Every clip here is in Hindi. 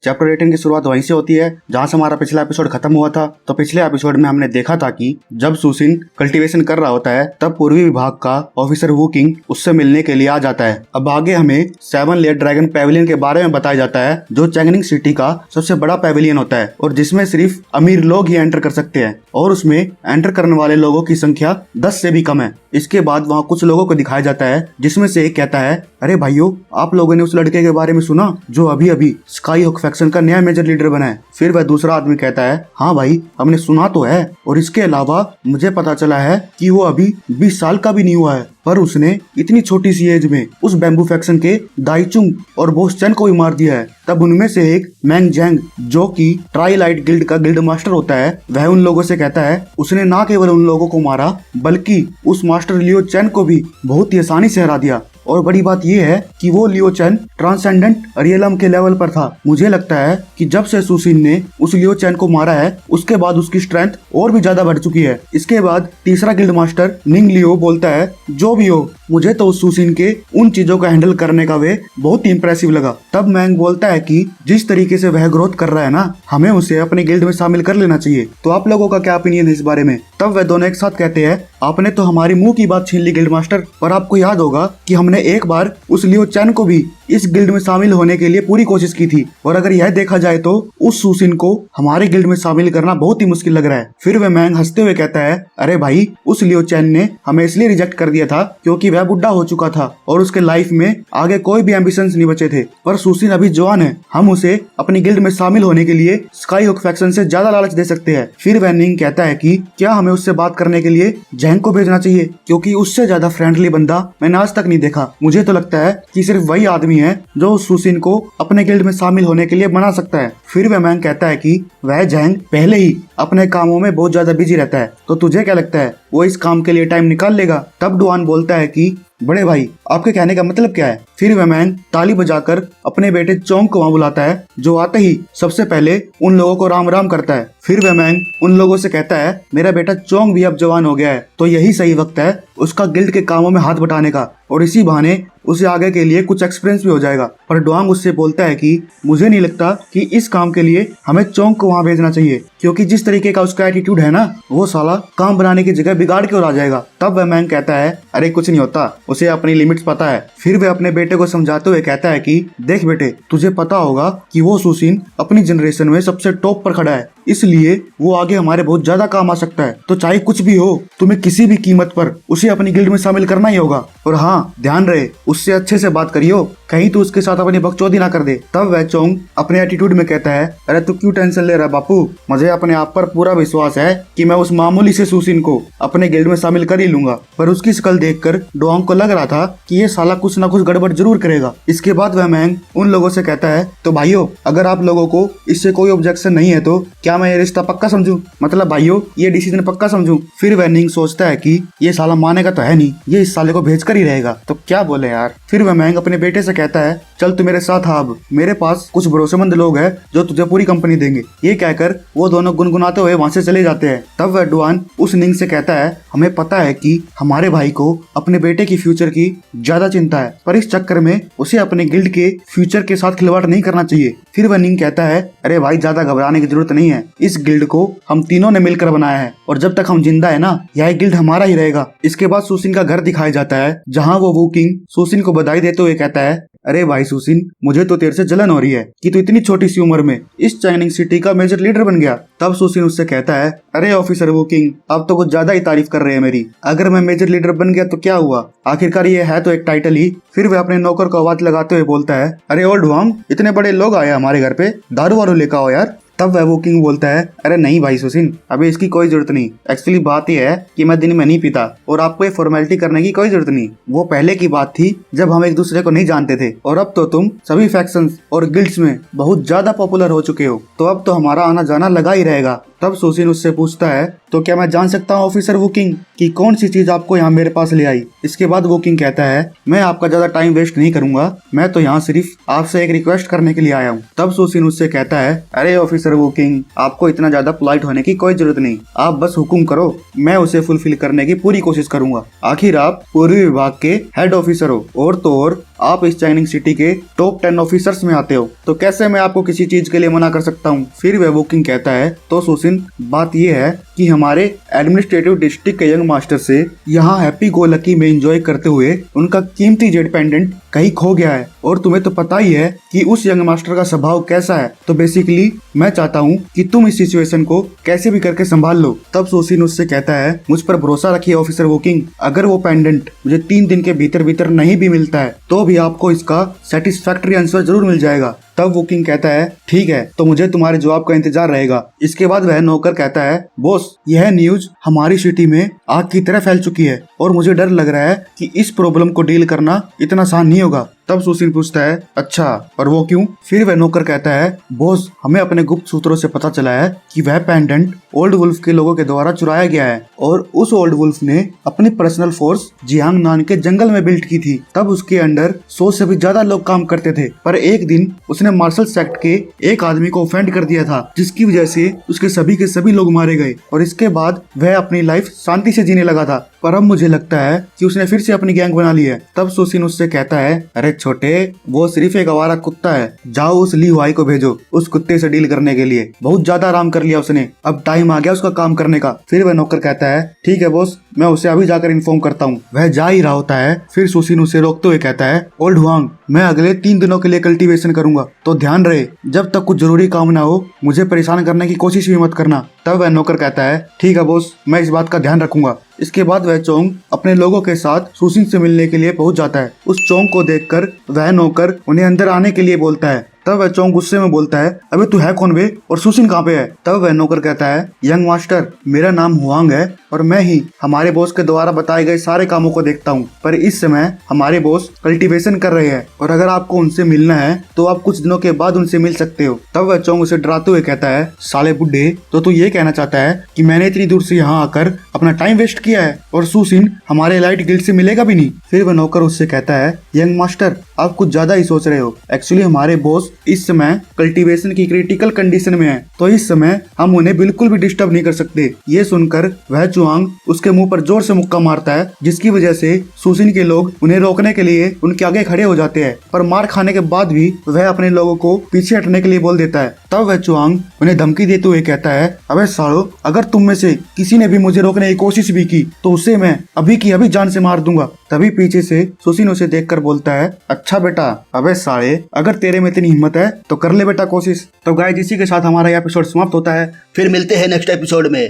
चैप्टर 18 की शुरुआत वहीं से होती है जहां से हमारा पिछला एपिसोड खत्म हुआ था। तो पिछले एपिसोड में हमने देखा था कि जब सुसिन कल्टीवेशन कर रहा होता है तब पूर्वी विभाग का ऑफिसर वू किंग उससे मिलने के लिए आ जाता है। अब आगे हमें 7 लेयर ड्रैगन पैविलियन के बारे में बताया जाता है जो चैंगनिंग सिटी का सबसे बड़ा पैविलियन होता है और जिसमें सिर्फ अमीर लोग ही एंटर कर सकते हैं और उसमें एंटर करने वाले लोगों की संख्या 10 से भी कम है। इसके बाद वहाँ कुछ लोगों को दिखाया जाता है जिसमें से एक कहता है, अरे भाइयों, आप लोगों ने उस लड़के के बारे में सुना जो अभी अभी स्काई हॉक फैक्शन का नया मेजर लीडर बना है। फिर वह दूसरा आदमी कहता है, हाँ भाई, हमने सुना तो है और इसके अलावा मुझे पता चला है कि वो अभी 20 साल का भी नहीं हुआ है पर उसने इतनी छोटी सी एज में उस बैम्बू फैक्शन के दाइचुंग और बोस चैन को भी मार दिया है। तब उनमें से एक मैंग जैंग जो कि ट्राइलाइट गिल्ड का गिल्ड मास्टर होता है वह उन लोगों से कहता है उसने ना केवल उन लोगों को मारा बल्कि उस मास्टर लियो चैन को भी बहुत ही आसानी से हरा दिया। और बड़ी बात यह है कि वो लियो चैन ट्रांसेंडेंट रियलम के लेवल पर था। मुझे लगता है कि जब से सुसिन ने उस लियो चैन को मारा है उसके बाद उसकी स्ट्रेंथ और भी ज्यादा बढ़ चुकी है। इसके बाद तीसरा गिल्ड मास्टर निंग लियो बोलता है, जो भी हो, मुझे तो उस सुसिन के उन चीजों को हैंडल करने का वे बहुत ही इंप्रेसिव लगा। तब मैंग बोलता है कि जिस तरीके से वह ग्रोथ कर रहा है ना, हमें उसे अपने गिल्ड में शामिल कर लेना चाहिए। तो आप लोगों का क्या ओपिनियन है इस बारे में? तब वह दोनों एक साथ कहते हैं, आपने तो हमारी मुंह की बात छीन ली गिल्ड मास्टर, पर आपको याद होगा कि हमने एक बार उस लियो चैन को भी इस गिल्ड में शामिल होने के लिए पूरी कोशिश की थी और अगर यह देखा जाए तो उस सुसिन को हमारे गिल्ड में शामिल करना बहुत ही मुश्किल लग रहा है। फिर वह मैंग हंसते हुए कहता है, अरे भाई, उस लियो चैन ने हमें इसलिए रिजेक्ट कर दिया था क्योंकि वह बुढ़ा हो चुका था और उसके लाइफ में आगे कोई भी एम्बिशंस नहीं बचे थे, पर सुसिन अभी जवान है, हम उसे अपनी गिल्ड में शामिल होने के लिए स्काई हॉक फैक्शन से ज्यादा लालच दे सकते हैं। फिर वह निंग कहता है कि क्या हमें उससे बात करने के लिए जैंग को भेजना चाहिए क्योंकि उससे ज्यादा फ्रेंडली बंदा मैंने आज तक नहीं देखा। मुझे तो लगता है कि सिर्फ वही आदमी है जो सुसिन को अपने गिल्ड में शामिल होने के लिए बना सकता है। फिर वह मैंग कहता है कि वह जैंग पहले ही अपने कामों में बहुत ज्यादा बिजी रहता है, तो तुझे क्या लगता है वो इस काम के लिए टाइम निकाल लेगा? तब डुआन बोलता है कि बड़े भाई, आपके कहने का मतलब क्या है? फिर वह मैंग ताली बजाकर अपने बेटे चोंग को वहां बुलाता है जो आते ही सबसे पहले उन लोगों को राम राम करता है। फिर वह मैंग उन लोगों से कहता है, मेरा बेटा चोंग भी अब जवान हो गया है तो यही सही वक्त है उसका गिल्ड के कामों में हाथ बटाने का और इसी बहाने उसे आगे के लिए कुछ एक्सपीरियंस भी हो जाएगा। पर डुआंग उससे बोलता है कि मुझे नहीं लगता कि इस काम के लिए हमें चोंग को वहां भेजना चाहिए क्योंकि जिस तरीके का उसका एटीट्यूड है ना, वो साला काम बनाने की जगह बिगाड़ के और आ जाएगा। तब वह मैंग कहता है, अरे कुछ नहीं होता, उसे अपनी लिमिट्स पता है। फिर वह अपने बेटे को समझाते हुए कहता है कि देख बेटे, तुझे पता होगा कि वो सुसिन अपनी जनरेशन में सबसे टॉप पर खड़ा है, इसलिए वो आगे हमारे बहुत ज्यादा काम आ सकता है। तो चाहे कुछ भी हो, तुम्हें किसी भी कीमत पर उसे अपनी गिल्ड में शामिल करना ही होगा। और हाँ, ध्यान रहे, उससे अच्छे से बात करियो, कहीं तो उसके साथ अपनी बकचोदी ना कर दे। तब वह चोंग अपने एटीट्यूड में कहता है, अरे तू क्यों टेंशन ले रहा है बापू, मुझे अपने आप पर पूरा विश्वास है कि मैं उस मामूली से सुसिन को अपने गिल्ड में शामिल कर ही लूंगा। पर उसकी शक्ल देखकर डोंग को लग रहा था कि ये साला कुछ ना कुछ गड़बड़ जरूर करेगा। इसके बाद वह मैंग उन लोगों से कहता है, तो भाइयों, अगर आप लोगों को इससे कोई ऑब्जेक्शन नहीं है तो क्या मैं ये रिश्ता पक्का समझूं? मतलब भाइयों, ये डिसीजन पक्का समझूं? फिर वह निंग सोचता है कि ये साला मानेगा तो है नहीं, ये इस साले को भेज कर ही रहेगा, तो क्या बोले यार। फिर वह मैंग अपने बेटे से कहता है, चल तू मेरे साथ आ, अब मेरे पास कुछ भरोसेमंद लोग हैं जो तुझे पूरी कंपनी देंगे। ये कहकर वो दोनों गुनगुनाते हुए वहां से चले जाते हैं। तब वह डुआन उस निंग से कहता है, हमें पता है कि हमारे भाई को अपने बेटे की फ्यूचर की ज्यादा चिंता है, पर इस चक्कर में उसे अपने गिल्ड के फ्यूचर के साथ खिलवाड़ नहीं करना चाहिए। फिर वह निंग कहता है, अरे भाई, ज्यादा घबराने की जरूरत नहीं है, इस गिल्ड को हम तीनों ने मिलकर बनाया है और जब तक हम जिंदा है ना, यह गिल्ड हमारा ही रहेगा। इसके बाद सुसिन का घर दिखाया जाता है जहाँ वो वू किंग सुसिन को बधाई देते हुए कहता है, अरे भाई सुसिन, मुझे तो तेरे से जलन हो रही है कि तू इतनी छोटी सी उम्र में इस चाइनिंग सिटी का मेजर लीडर बन गया। तब सुसिन उससे कहता है, अरे ऑफिसर वू किंग, अब तो कुछ ज्यादा ही तारीफ कर रहे हैं मेरी। अगर मैं मेजर लीडर बन गया तो क्या हुआ, आखिरकार ये है तो एक टाइटल ही। फिर वह अपने नौकर को आवाज लगाते हुए बोलता है, अरे ओल्ड वांग, इतने बड़े लोग आए हमारे घर पे, दारू वारू लेकर आओ यार। तब वह वो किंग बोलता है, अरे नहीं भाई सुसिन, अभी इसकी कोई जरूरत नहीं। एक्चुअली बात यह है कि मैं दिन में नहीं पीता और आपको ये फॉर्मेलिटी करने की कोई जरूरत नहीं। वो पहले की बात थी जब हम एक दूसरे को नहीं जानते थे और अब तो तुम सभी फैक्शंस और गिल्ड्स में बहुत ज्यादा पॉपुलर हो चुके हो, तो अब तो हमारा आना जाना लगा ही रहेगा। तब सुसिन उससे पूछता है, तो क्या मैं जान सकता हूँ ऑफिसर वू किंग कि कौन सी चीज आपको यहाँ मेरे पास ले आई? इसके बाद वो किंग कहता है, मैं आपका ज्यादा टाइम वेस्ट नहीं करूंगा, मैं तो यहाँ सिर्फ आपसे एक रिक्वेस्ट करने के लिए आया हूँ। तब सुसिन उससे कहता है, अरे ऑफिसर वू किंग, आपको इतना ज्यादा पोलाइट होने की कोई जरूरत नहीं, आप बस हुक्म करो, मैं उसे फुलफिल करने की पूरी कोशिश करूंगा। आखिर आप पूर्वी विभाग के हेड ऑफिसर हो और तो और आप इस चाइनिंग सिटी के टॉप 10 ऑफिसर्स में आते हो, तो कैसे मैं आपको किसी चीज के लिए मना कर सकता हूँ। फिर वह वोकिंग कहता है, तो सुसिन बात यह है कि हमारे एडमिनिस्ट्रेटिव डिस्ट्रिक्ट के यंग मास्टर से यहाँ हैप्पी गो लकी में एंजॉय करते हुए उनका कीमती जेड पेंडेंट कहीं खो गया है, और तुम्हें तो पता ही है कि उस यंग मास्टर का स्वभाव कैसा है। तो बेसिकली मैं चाहता हूँ कि तुम इस सिचुएशन को कैसे भी करके संभाल लो। तब सुसिन उससे कहता है, मुझ पर भरोसा रखिए ऑफिसर वोकिंग, अगर वो पेंडेंट मुझे 3 दिन के भीतर भीतर नहीं भी मिलता है तो भी आपको इसका सेटिस्फैक्टरी आंसर जरूर मिल जाएगा। तब वोकिंग कहता है, ठीक है, तो मुझे तुम्हारे जवाब का इंतजार रहेगा। इसके बाद वह नौकर कहता है, बॉस यह न्यूज हमारी सिटी में आग की तरह फैल चुकी है और मुझे डर लग रहा है कि इस प्रॉब्लम को डील करना इतना आसान नहीं होगा। तब सुसिन पूछता है, अच्छा और वो क्यों? फिर वह नौकर कहता है, बॉस हमें अपने गुप्त सूत्रों से पता चला है कि वह पेंडेंट ओल्ड वुल्फ के लोगों के द्वारा चुराया गया है और उस ओल्ड वुल्फ ने अपनी पर्सनल फोर्स जियांग नान के जंगल में बिल्ड की थी। तब उसके अंडर 100 से भी ज्यादा लोग काम करते थे, पर एक दिन उसने मार्शल सेक्ट के एक आदमी को ऑफेंड कर दिया था, जिसकी वजह से उसके सभी के सभी लोग मारे गए और इसके बाद वह अपनी लाइफ शांति से जीने लगा था। पर अब मुझे लगता है कि उसने फिर से अपनी गैंग बना ली है। तब सुसिन उससे कहता है, अरे छोटे, वो सिर्फ एक आवारा कुत्ता है, जाओ उस ली हुआई को भेजो उस कुत्ते से डील करने के लिए। बहुत ज्यादा आराम कर लिया उसने, अब टाइम आ गया उसका काम करने का। फिर वह नौकर कहता है, ठीक है बॉस, मैं उसे अभी जाकर इन्फॉर्म करता हूँ। वह जा ही रहा होता है, फिर सुसिन उसे रोकते हुए कहता है, ओल्ड हुआंग, मैं अगले 3 दिनों के लिए कल्टीवेशन करूंगा, तो ध्यान रहे जब तक कुछ जरूरी काम ना हो मुझे परेशान करने की कोशिश भी मत करना। तब वह नौकर कहता है, ठीक है बॉस, मैं इस बात का ध्यान रखूंगा। इसके बाद वह चोंग अपने लोगों के साथ सुसिन से मिलने के लिए पहुंच जाता है। उस चोंग को देखकर वह नौकर उन्हें अंदर आने के लिए बोलता है। तब वह चोंग गुस्से में बोलता है, अबे तू है कौन बे और सुसिन कहाँ पे है? तब वह नौकर कहता है, यंग मास्टर, मेरा नाम हुआंग है और मैं ही हमारे बॉस के द्वारा बताए गए सारे कामों को देखता हूँ, पर इस समय हमारे बॉस कल्टीवेशन कर रहे हैं और अगर आपको उनसे मिलना है तो आप कुछ दिनों के बाद उनसे मिल सकते हो। तब वह चोंग उसे डराते हुए कहता है, साले बुड्ढे, तो तू ये कहना चाहता है कि मैंने इतनी दूर से यहाँ आकर अपना टाइम वेस्ट किया है और सुसिन हमारे लाइट गिल्ड से मिलेगा भी नहीं? फिर वह नौकर उससे कहता है, यंग मास्टर, आप कुछ ज्यादा ही सोच रहे हो। एक्चुअली हमारे बॉस इस समय कल्टीवेशन की क्रिटिकल कंडीशन में है, तो इस समय हम उन्हें बिल्कुल भी डिस्टर्ब नहीं कर सकते। ये सुनकर वह चुआंग उसके मुंह पर जोर से मुक्का मारता है, जिसकी वजह से सुसिन के लोग उन्हें रोकने के लिए उनके आगे खड़े हो जाते हैं, पर मार खाने के बाद भी वह अपने लोगों को पीछे हटने के लिए बोल देता है। तब वह चुआंग उन्हें धमकी देते हुए कहता है, अबे सालो, अगर तुम में से किसी ने भी मुझे रोकने की कोशिश भी की तो उसे मैं अभी की अभी जान से मार दूंगा। तभी पीछे से सुसिन उसे देखकर बोलता है, अच्छा बेटा, अबे साले, अगर तेरे में इतनी हिम्मत है तो कर ले बेटा कोशिश। तो गाइस, इसी के साथ हमारा एपिसोड समाप्त होता है। फिर मिलते हैं नेक्स्ट एपिसोड में।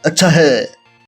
अच्छा है।